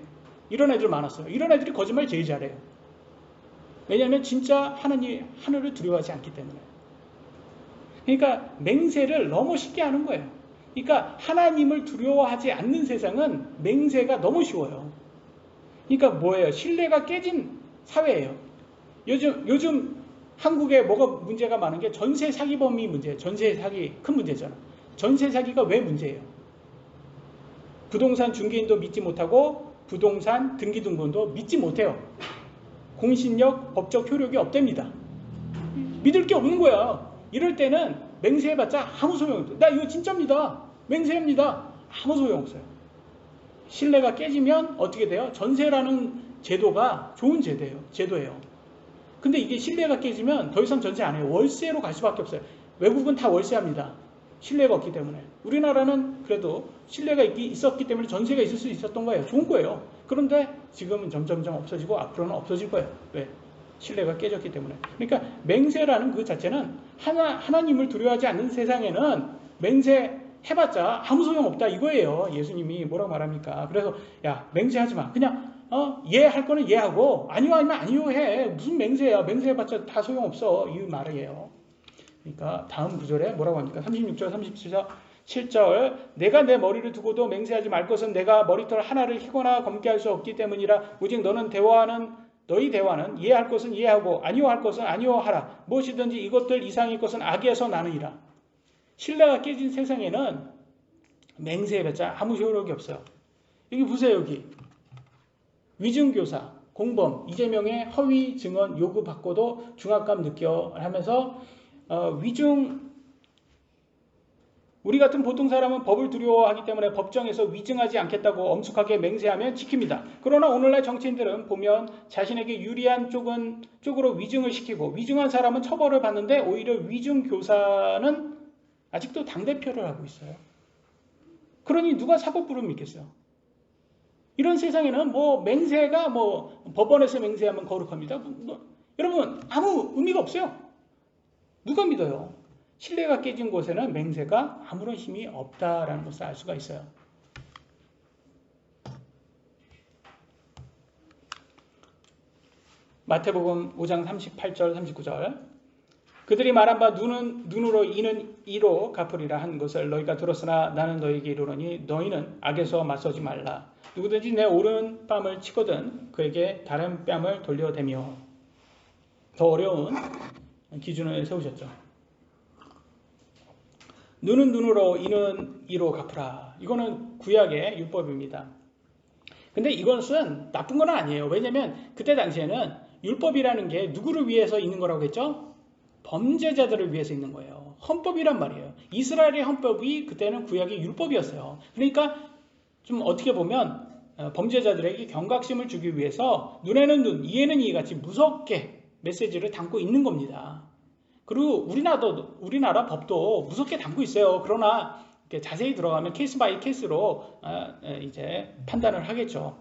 이런 애들 많았어요. 이런 애들이 거짓말 제일 잘해요. 왜냐하면 진짜 하늘을 두려워하지 않기 때문에. 그러니까 맹세를 너무 쉽게 하는 거예요. 그러니까 하나님을 두려워하지 않는 세상은 맹세가 너무 쉬워요. 그러니까 뭐예요? 신뢰가 깨진 사회예요. 요즘 한국에 뭐가 문제가 많은 게 전세 사기범이 문제예요. 전세 사기 큰 문제잖아. 전세 사기가 왜 문제예요? 부동산 중개인도 믿지 못하고 부동산 등기등본도 믿지 못해요. 공신력, 법적 효력이 없답니다. 믿을 게 없는 거야. 이럴 때는 맹세해봤자 아무 소용없어요. 나 이거 진짜입니다. 맹세합니다. 아무 소용없어요. 신뢰가 깨지면 어떻게 돼요? 전세라는 제도가 좋은 제도예요. 근데 이게 신뢰가 깨지면 더 이상 전세 안 해요. 월세로 갈 수밖에 없어요. 외국은 다 월세합니다. 신뢰가 없기 때문에. 우리나라는 그래도 신뢰가 있었기 때문에 전세가 있을 수 있었던 거예요. 좋은 거예요. 그런데 지금은 점점점 없어지고 앞으로는 없어질 거예요. 왜? 신뢰가 깨졌기 때문에. 그러니까 맹세라는 그 자체는 하나님을 두려워하지 않는 세상에는 맹세해봤자 아무 소용없다 이거예요. 예수님이 뭐라고 말합니까? 그래서 야 맹세하지 마. 그냥 예 할 거는 예 하고 아니요 하면 아니요 해. 무슨 맹세야. 맹세해봤자 다 소용없어. 이 말이에요. 그러니까 다음 구절에 뭐라고 합니까? 36절 37절 내가 내 머리를 두고도 맹세하지 말 것은 내가 머리털 하나를 희거나 검게 할 수 없기 때문이라. 오직 너희 대화는 예 할 것은 예 하고 아니요 할 것은 아니요 하라. 무엇이든지 이것들 이상의 것은 악에서 나느니라. 신뢰가 깨진 세상에는 맹세해봤자 아무 효력이 없어요. 여기 보세요. 여기 위증교사, 공범, 이재명의 허위 증언 요구받고도 중압감 느껴 하면서 우리 같은 보통 사람은 법을 두려워하기 때문에 법정에서 위증하지 않겠다고 엄숙하게 맹세하면 지킵니다. 그러나 오늘날 정치인들은 보면 자신에게 유리한 쪽으로 위증을 시키고 위증한 사람은 처벌을 받는데 오히려 위증교사는 아직도 당대표를 하고 있어요. 그러니 누가 사법부를 믿겠어요? 이런 세상에는 맹세가 법원에서 맹세하면 거룩합니다. 여러분 아무 의미가 없어요. 누가 믿어요? 신뢰가 깨진 곳에는 맹세가 아무런 힘이 없다라는 것을 알 수가 있어요. 마태복음 5장 38절 39절 그들이 말한 바 눈은 눈으로 이는 이로 갚으리라 한 것을 너희가 들었으나 나는 너희에게 이르노니 너희는 악에서 맞서지 말라. 누구든지 내 오른 뺨을 치거든 그에게 다른 뺨을 돌려대며. 더 어려운 기준을 세우셨죠. 눈은 눈으로 이는 이로 갚으라. 이거는 구약의 율법입니다. 근데 이것은 나쁜 건 아니에요. 왜냐하면 그때 당시에는 율법이라는 게 누구를 위해서 있는 거라고 했죠? 범죄자들을 위해서 있는 거예요. 헌법이란 말이에요. 이스라엘의 헌법이 그때는 구약의 율법이었어요. 그러니까 좀 어떻게 보면 범죄자들에게 경각심을 주기 위해서 눈에는 눈, 이에는 이 같이 무섭게 메시지를 담고 있는 겁니다. 그리고 우리나라 법도 무섭게 담고 있어요. 그러나 이렇게 자세히 들어가면 케이스 바이 케이스로 이제 판단을 하겠죠.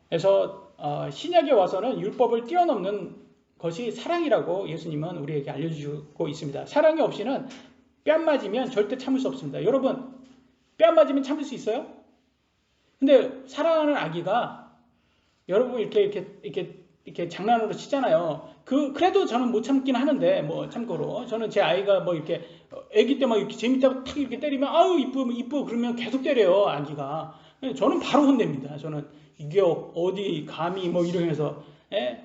그래서 신약에 와서는 율법을 뛰어넘는 것이 사랑이라고 예수님은 우리에게 알려주고 있습니다. 사랑이 없이는 뺨 맞으면 절대 참을 수 없습니다. 여러분 뺨 맞으면 참을 수 있어요? 근데 사랑하는 아기가 여러분 이렇게 장난으로 치잖아요. 그래도 저는 못 참긴 하는데 참고로 저는 제 아이가 이렇게 아기 때 막 이렇게 재밌다고 탁 이렇게 때리면 아유 이쁘 그러면 계속 때려요 아기가. 저는 바로 혼냅니다. 저는 이게 어디 감히 이러면서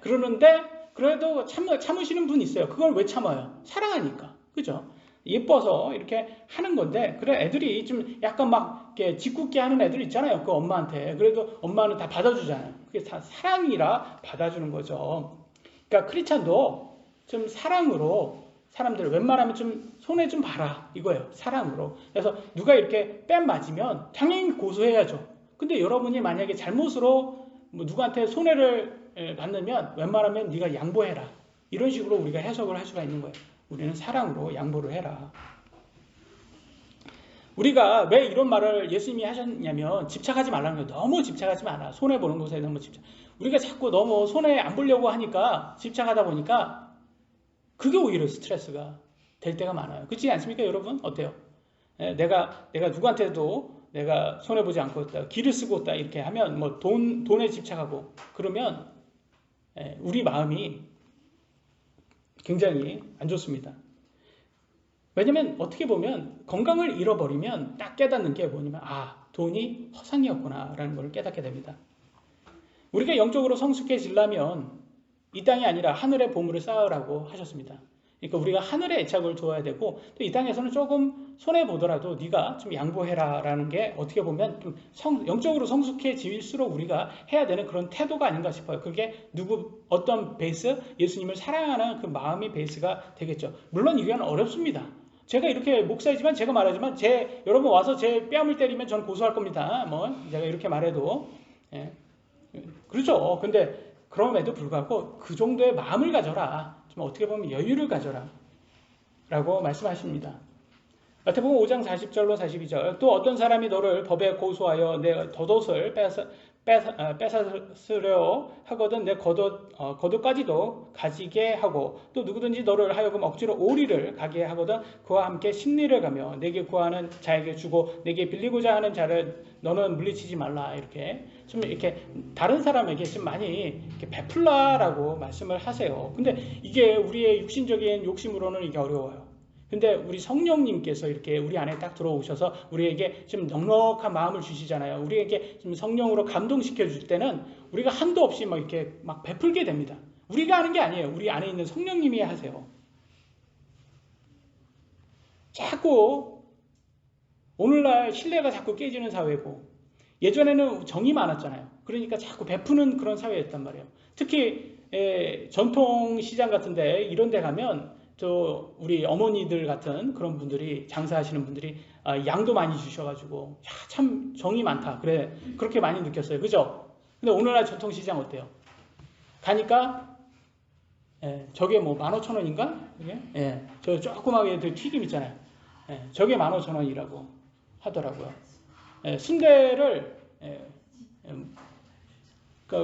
그러는데 그래도 참으시는 분 있어요. 그걸 왜 참아요? 사랑하니까. 그죠? 예뻐서 이렇게 하는 건데, 그래 애들이 좀 약간 막 이렇게 짓궂게 하는 애들 있잖아요. 그 엄마한테. 그래도 엄마는 다 받아주잖아요. 그게 다 사랑이라 받아주는 거죠. 그러니까 크리스찬도 좀 사랑으로 사람들을 웬만하면 좀 손해 좀 봐라 이거예요. 사랑으로. 그래서 누가 이렇게 뺨 맞으면 당연히 고소해야죠. 근데 여러분이 만약에 잘못으로 뭐 누구한테 손해를 받으면 웬만하면 네가 양보해라. 이런 식으로 우리가 해석을 할 수가 있는 거예요. 우리는 사랑으로 양보를 해라. 우리가 왜 이런 말을 예수님이 하셨냐면 집착하지 말라는 거예요. 너무 집착하지 마라. 손해보는 것에 너무 집착. 우리가 자꾸 너무 손해 안 보려고 하니까 집착하다 보니까 그게 오히려 스트레스가 될 때가 많아요. 그렇지 않습니까 여러분? 어때요? 내가 누구한테도 내가 손해보지 않고 있다. 기를 쓰고 있다. 이렇게 하면 뭐 돈에 집착하고 그러면 우리 마음이 굉장히 안 좋습니다. 왜냐면 어떻게 보면 건강을 잃어버리면 딱 깨닫는 게 뭐냐면 돈이 허상이었구나 라는 걸 깨닫게 됩니다. 우리가 영적으로 성숙해지려면 이 땅이 아니라 하늘의 보물을 쌓으라고 하셨습니다. 그러니까 우리가 하늘의 애착을 둬야 되고 또 이 땅에서는 조금 손해보더라도 네가 좀 양보해라 라는 게 어떻게 보면 좀 영적으로 성숙해질수록 우리가 해야 되는 그런 태도가 아닌가 싶어요. 그게 어떤 베이스? 예수님을 사랑하는 그 마음의 베이스가 되겠죠. 물론 이건 어렵습니다. 제가 이렇게 목사이지만 제가 말하지만 여러분 와서 제 뺨을 때리면 전 고소할 겁니다. 뭐 제가 이렇게 말해도 그렇죠. 근데 그럼에도 불구하고 그 정도의 마음을 가져라. 좀 어떻게 보면 여유를 가져라. 라고 말씀하십니다. 마태복음 5장 40절로 42절. 또 어떤 사람이 너를 법에 고소하여 내 겉옷을 뺏으려 하거든 내 겉옷까지도 가지게 하고 또 누구든지 너를 하여금 억지로 오리를 가게 하거든 그와 함께 십리를 가며 내게 구하는 자에게 주고 내게 빌리고자 하는 자를 너는 물리치지 말라. 이렇게 좀 이렇게 다른 사람에게 좀 많이 이렇게 베풀라라고 말씀을 하세요. 근데 이게 우리의 육신적인 욕심으로는 이게 어려워요. 근데 우리 성령님께서 이렇게 우리 안에 딱 들어오셔서 우리에게 좀 넉넉한 마음을 주시잖아요. 우리에게 좀 성령으로 감동시켜 줄 때는 우리가 한도 없이 막 이렇게 막 베풀게 됩니다. 우리가 하는 게 아니에요. 우리 안에 있는 성령님이 하세요. 자꾸 오늘날 신뢰가 자꾸 깨지는 사회고 예전에는 정이 많았잖아요. 그러니까 자꾸 베푸는 그런 사회였단 말이에요. 특히 전통시장 같은데 이런 데 가면 우리 어머니들 같은 그런 분들이 장사하시는 분들이 양도 많이 주셔가지고 참 정이 많다. 그래 그렇게 많이 느꼈어요. 그죠? 근데 오늘날 전통시장 어때요? 가니까 저게 뭐 15,000원인가? 이게? 저 조그맣게 튀김 있잖아요. 저게 15,000원이라고 하더라고요. 순대를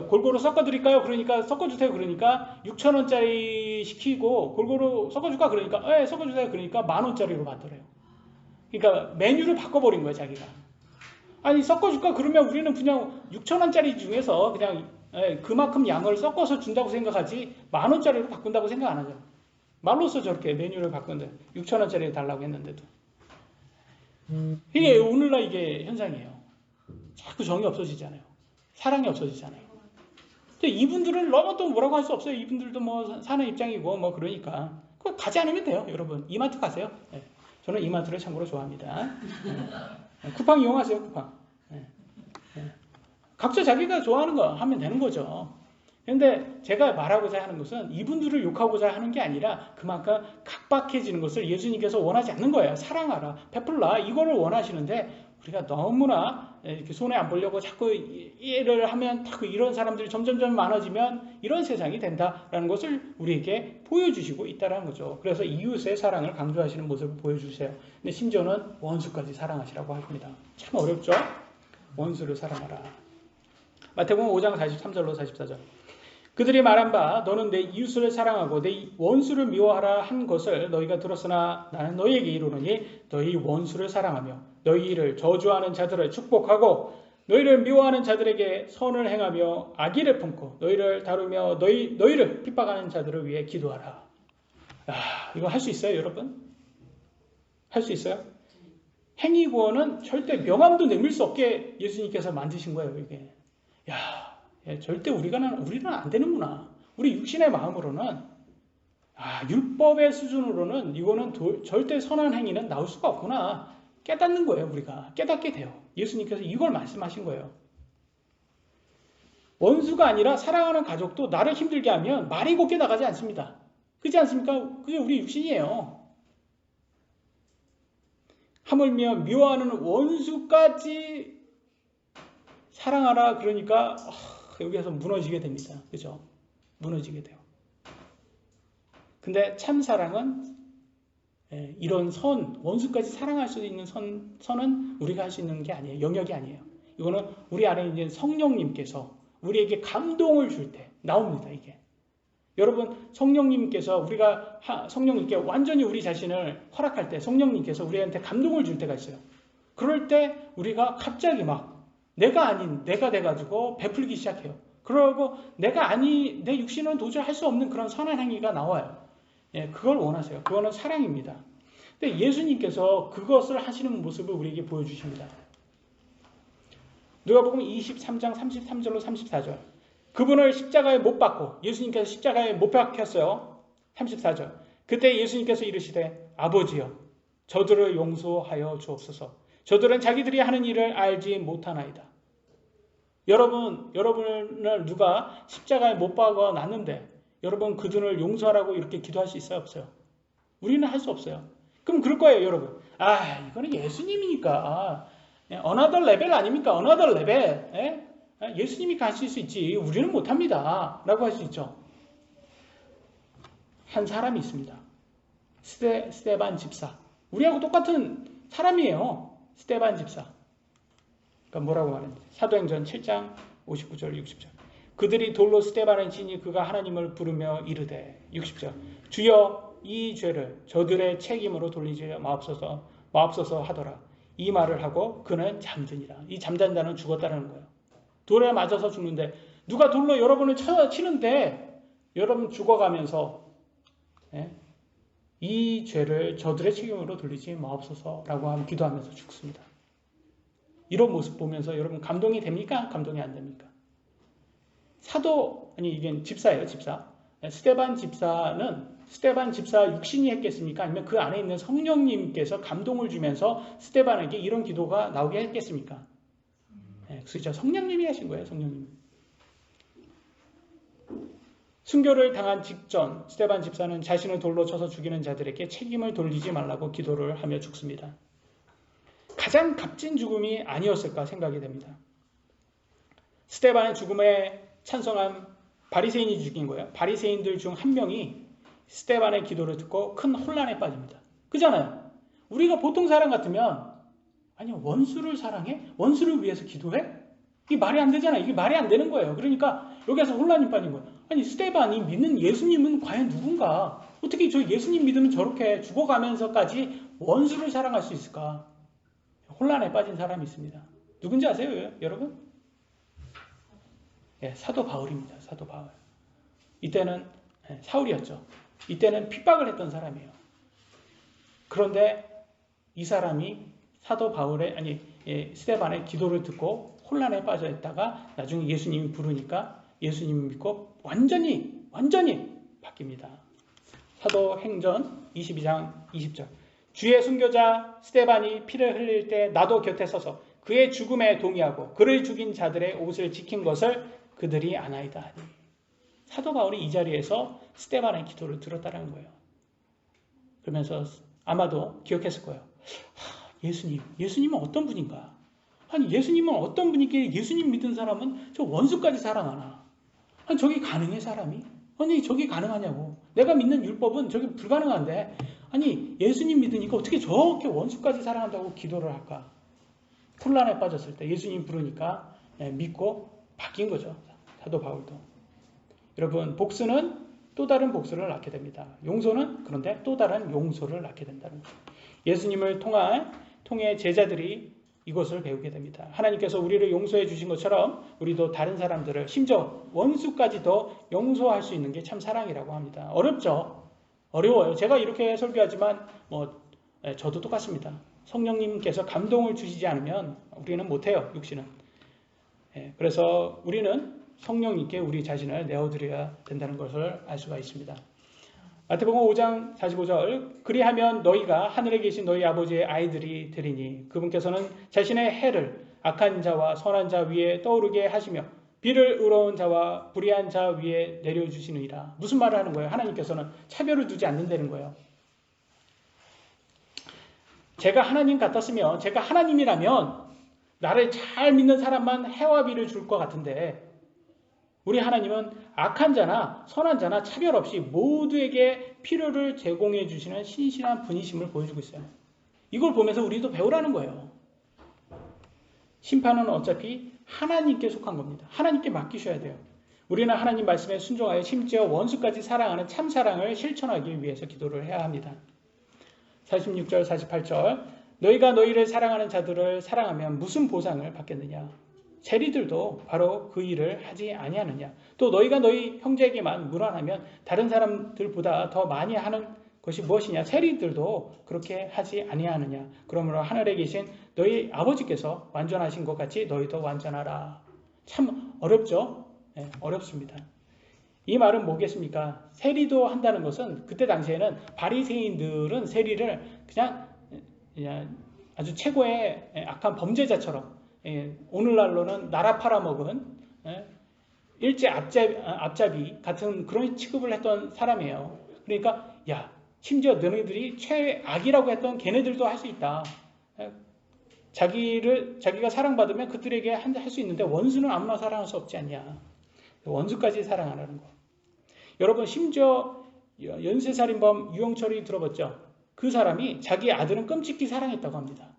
골고루 섞어드릴까요? 그러니까 섞어주세요. 그러니까 6,000원짜리 시키고 골고루 섞어줄까? 그러니까 섞어주세요. 그러니까 10,000원짜리로 받더래요. 그러니까 메뉴를 바꿔버린 거예요. 자기가. 아니 섞어줄까? 그러면 우리는 그냥 6,000원짜리 중에서 그냥 그만큼 양을 섞어서 준다고 생각하지 10,000원짜리로 바꾼다고 생각 안 하죠. 말로써 저렇게 메뉴를 바꾼대. 6,000원짜리 달라고 했는데도. 이게 오늘날 이게 현상이에요. 자꾸 정이 없어지잖아요. 사랑이 없어지잖아요. 근데 이분들은 너무 또 뭐라고 할 수 없어요. 이분들도 뭐 사는 입장이고 뭐 그러니까 그거 가지 않으면 돼요. 여러분 이마트 가세요. 저는 이마트를 참고로 좋아합니다. 쿠팡 이용하세요. 쿠팡. 각자 자기가 좋아하는 거 하면 되는 거죠. 그런데 제가 말하고자 하는 것은 이분들을 욕하고자 하는 게 아니라 그만큼 각박해지는 것을 예수님께서 원하지 않는 거예요. 사랑하라, 베풀라 이거를 원하시는데 우리가 너무나 이렇게 손해 안 보려고 자꾸 일을 하면 자꾸 이런 사람들이 점점점 많아지면 이런 세상이 된다라는 것을 우리에게 보여주시고 있다는 거죠. 그래서 이웃의 사랑을 강조하시는 모습을 보여주세요. 근데 심지어는 원수까지 사랑하시라고 합니다. 참 어렵죠? 원수를 사랑하라. 마태복음 5장 43절로 44절. 그들이 말한 바 너는 내 이웃을 사랑하고 내 원수를 미워하라 한 것을 너희가 들었으나 나는 너희에게 이르노니 너희 원수를 사랑하며 너희를 저주하는 자들을 축복하고 너희를 미워하는 자들에게 선을 행하며 악의를 품고 너희를 다루며 너희를 핍박하는 자들을 위해 기도하라. 이거 할 수 있어요, 여러분? 할 수 있어요? 행위구원은 절대 명함도 내밀 수 없게 예수님께서 만드신 거예요, 이게. 절대 우리는 안 되는구나. 우리 육신의 마음으로는 율법의 수준으로는 이거는 절대 선한 행위는 나올 수가 없구나. 깨닫는 거예요. 우리가 깨닫게 돼요. 예수님께서 이걸 말씀하신 거예요. 원수가 아니라 사랑하는 가족도 나를 힘들게 하면 말이 곱게 나가지 않습니다. 그렇지 않습니까? 그게 우리 육신이에요. 하물며 미워하는 원수까지 사랑하라. 그러니까 여기에서 무너지게 됩니다. 그죠? 무너지게 돼요. 근데 참 사랑은 이런 원수까지 사랑할 수 있는 선은 우리가 할 수 있는 게 아니에요. 영역이 아니에요. 이거는 우리 안에 있는 성령님께서 우리에게 감동을 줄 때 나옵니다. 이게. 여러분, 성령님께서 우리가 성령님께 완전히 우리 자신을 허락할 때 성령님께서 우리한테 감동을 줄 때가 있어요. 그럴 때 우리가 갑자기 막 내가 아닌 내가 돼가지고 베풀기 시작해요. 그러고 내 육신은 도저히 할 수 없는 그런 선한 행위가 나와요. 그걸 원하세요. 그거는 사랑입니다. 근데 예수님께서 그것을 하시는 모습을 우리에게 보여주십니다. 누가복음 23장 33절로 34절. 그분을 십자가에 못 박고 예수님께서 십자가에 못 박혔어요. 34절. 그때 예수님께서 이르시되 아버지여 저들을 용서하여 주옵소서. 저들은 자기들이 하는 일을 알지 못하나이다. 여러분을 누가 십자가에 못 박아 놨는데 여러분 그들을 용서하라고 이렇게 기도할 수 있어요? 없어요? 우리는 할 수 없어요. 그럼 그럴 거예요, 여러분. 이거는 예수님이니까. another level 아닙니까? another level. 예수님이 가실 수 있지. 우리는 못합니다. 라고 할 수 있죠. 한 사람이 있습니다. 스데반 집사. 우리하고 똑같은 사람이에요. 스데반 집사. 그러니까 뭐라고 말했는지. 사도행전 7장 59절 60절. 그들이 돌로 스데반을 치니 그가 하나님을 부르며 이르되 60절. 주여 이 죄를 저들의 책임으로 돌리지 마옵소서 하더라. 이 말을 하고 그는 잠드니라. 이 잠잔다는 죽었다는 거예요. 돌에 맞아서 죽는데 누가 돌로 여러분을 치는데 여러분 죽어가면서 이 죄를 저들의 책임으로 돌리지 마옵소서라고 하면 기도하면서 죽습니다. 이런 모습 보면서 여러분 감동이 됩니까? 감동이 안 됩니까? 이게 집사예요, 집사. 스데반 집사 육신이 했겠습니까? 아니면 그 안에 있는 성령님께서 감동을 주면서 스데반에게 이런 기도가 나오게 했겠습니까? 그렇죠. 성령님이 하신 거예요, 성령님. 순교를 당한 직전 스데반 집사는 자신을 돌로 쳐서 죽이는 자들에게 책임을 돌리지 말라고 기도를 하며 죽습니다. 가장 값진 죽음이 아니었을까 생각이 됩니다. 스데반의 죽음에 찬성한 바리새인이 죽인 거예요. 바리새인들 중 한 명이 스데반의 기도를 듣고 큰 혼란에 빠집니다. 그잖아요. 우리가 보통 사람 같으면 원수를 사랑해? 원수를 위해서 기도해? 이게 말이 안 되잖아요. 이게 말이 안 되는 거예요. 그러니까 여기서 혼란이 빠진 거예요. 스데반이 믿는 예수님은 과연 누군가? 어떻게 저 예수님 믿으면 저렇게 죽어가면서까지 원수를 사랑할 수 있을까? 혼란에 빠진 사람이 있습니다. 누군지 아세요, 여러분? 사도 바울입니다. 사도 바울. 이때는 사울이었죠. 이때는 핍박을 했던 사람이에요. 그런데 이 사람이 사도 바울의 스데반의 기도를 듣고 혼란에 빠져 있다가 나중에 예수님이 부르니까 예수님 믿고 완전히 바뀝니다. 사도행전 22장 20절. 주의 순교자 스데반이 피를 흘릴 때 나도 곁에 서서 그의 죽음에 동의하고 그를 죽인 자들의 옷을 지킨 것을 그들이 아나이다 하니. 사도 바울이 이 자리에서 스데반의 기도를 들었다는 거예요. 그러면서 아마도 기억했을 거예요. 예수님은 어떤 분인가? 예수님은 어떤 분이기에 예수님 믿은 사람은 저 원수까지 사랑하나? 저기 가능해, 사람이? 저기 가능하냐고. 내가 믿는 율법은 저기 불가능한데 예수님 믿으니까 어떻게 저렇게 원수까지 사랑한다고 기도를 할까? 혼란에 빠졌을 때 예수님 부르니까 믿고 바뀐 거죠. 사도 바울도. 여러분, 복수는 또 다른 복수를 낳게 됩니다. 용서는 그런데 또 다른 용서를 낳게 된다는 거예요. 예수님을 통해 제자들이 이것을 배우게 됩니다. 하나님께서 우리를 용서해 주신 것처럼 우리도 다른 사람들을 심지어 원수까지도 용서할 수 있는 게 참 사랑이라고 합니다. 어렵죠? 어려워요. 제가 이렇게 설교하지만 저도 똑같습니다. 성령님께서 감동을 주시지 않으면 우리는 못해요. 육신은. 그래서 우리는 성령님께 우리 자신을 내어드려야 된다는 것을 알 수가 있습니다. 마태복음 5장 45절 그리하면 너희가 하늘에 계신 너희 아버지의 아이들이 되리니 그분께서는 자신의 해를 악한 자와 선한 자 위에 떠오르게 하시며 비를 의로운 자와 불의한 자 위에 내려주시느니라. 무슨 말을 하는 거예요? 하나님께서는 차별을 두지 않는다는 거예요. 제가 하나님 같았으면, 제가 하나님이라면 나를 잘 믿는 사람만 해와 비를 줄 것 같은데 우리 하나님은 악한 자나 선한 자나 차별 없이 모두에게 필요를 제공해 주시는 신실한 분이심을 보여주고 있어요. 이걸 보면서 우리도 배우라는 거예요. 심판은 어차피 하나님께 속한 겁니다. 하나님께 맡기셔야 돼요. 우리는 하나님 말씀에 순종하여 심지어 원수까지 사랑하는 참 사랑을 실천하기 위해서 기도를 해야 합니다. 46절 48절 너희가 너희를 사랑하는 자들을 사랑하면 무슨 보상을 받겠느냐. 세리들도 바로 그 일을 하지 아니하느냐. 또 너희가 너희 형제에게만 무난하면 다른 사람들보다 더 많이 하는 것이 무엇이냐. 세리들도 그렇게 하지 아니하느냐. 그러므로 하늘에 계신 너희 아버지께서 완전하신 것 같이 너희도 완전하라. 참 어렵죠? 네, 어렵습니다. 이 말은 뭐겠습니까? 세리도 한다는 것은 그때 당시에는 바리새인들은 세리를 그냥 아주 최고의 악한 범죄자처럼 오늘날로는 나라 팔아먹은 일제 앞잡이 같은 그런 취급을 했던 사람이에요. 그러니까 야 심지어 너희들이 최악이라고 했던 걔네들도 할 수 있다. 자기가 사랑받으면 그들에게 할 수 있는데 원수는 아무나 사랑할 수 없지 않냐. 원수까지 사랑하라는 거. 여러분 심지어 연쇄살인범 유영철이 들어봤죠? 그 사람이 자기 아들은 끔찍히 사랑했다고 합니다.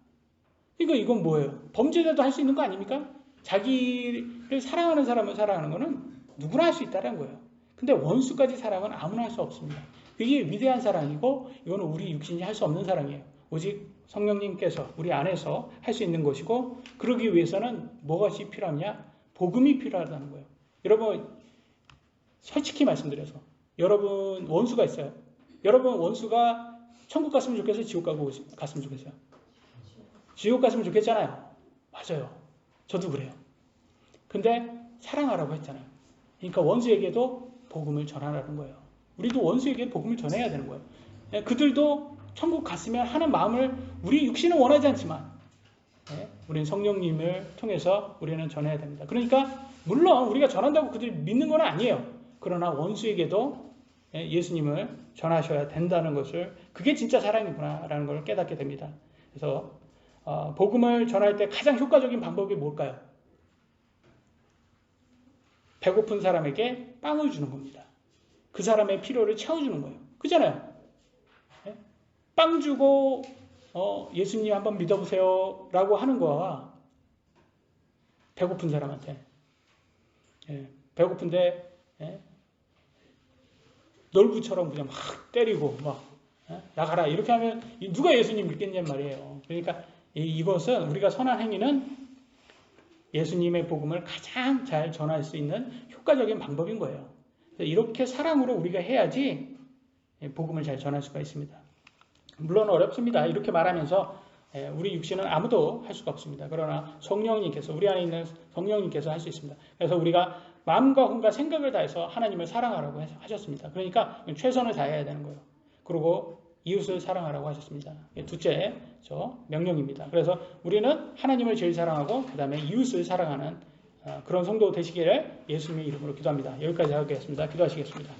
이건 뭐예요? 범죄자도 할 수 있는 거 아닙니까? 자기를 사랑하는 사람을 사랑하는 거는 누구나 할 수 있다는 거예요. 근데 원수까지 사랑은 아무나 할 수 없습니다. 그게 위대한 사랑이고 이거는 우리 육신이 할 수 없는 사랑이에요. 오직 성령님께서 우리 안에서 할 수 있는 것이고 그러기 위해서는 무엇이 필요하냐? 복음이 필요하다는 거예요. 여러분 솔직히 말씀드려서 여러분 원수가 있어요. 여러분 원수가 천국 갔으면 좋겠어요? 지옥 갔으면 좋겠어요? 지옥 갔으면 좋겠잖아요. 맞아요. 저도 그래요. 근데 사랑하라고 했잖아요. 그러니까 원수에게도 복음을 전하라는 거예요. 우리도 원수에게 복음을 전해야 되는 거예요. 그들도 천국 갔으면 하는 마음을 우리 육신은 원하지 않지만 우리는 성령님을 통해서 우리는 전해야 됩니다. 그러니까 물론 우리가 전한다고 그들이 믿는 건 아니에요. 그러나 원수에게도 예수님을 전하셔야 된다는 것을 그게 진짜 사랑이구나라는 걸 깨닫게 됩니다. 그래서 복음을 전할 때 가장 효과적인 방법이 뭘까요? 배고픈 사람에게 빵을 주는 겁니다. 그 사람의 필요를 채워주는 거예요. 그잖아요. 빵 주고 예수님 한번 믿어보세요 라고 하는 거와 배고픈 사람한테 배고픈데 놀부처럼 그냥 막 때리고 막 나가라 이렇게 하면 누가 예수님 믿겠냔 말이에요. 그러니까 이것은 우리가 선한 행위는 예수님의 복음을 가장 잘 전할 수 있는 효과적인 방법인 거예요. 이렇게 사랑으로 우리가 해야지 복음을 잘 전할 수가 있습니다. 물론 어렵습니다. 이렇게 말하면서 우리 육신은 아무도 할 수가 없습니다. 그러나 성령님께서 우리 안에 있는 성령님께서 할 수 있습니다. 그래서 우리가 마음과 혼과 생각을 다해서 하나님을 사랑하라고 하셨습니다. 그러니까 최선을 다해야 되는 거예요. 그리고 이웃을 사랑하라고 하셨습니다. 둘째 명령입니다. 그래서 우리는 하나님을 제일 사랑하고 그 다음에 이웃을 사랑하는 그런 성도 되시기를 예수님의 이름으로 기도합니다. 여기까지 하겠습니다. 기도하시겠습니다.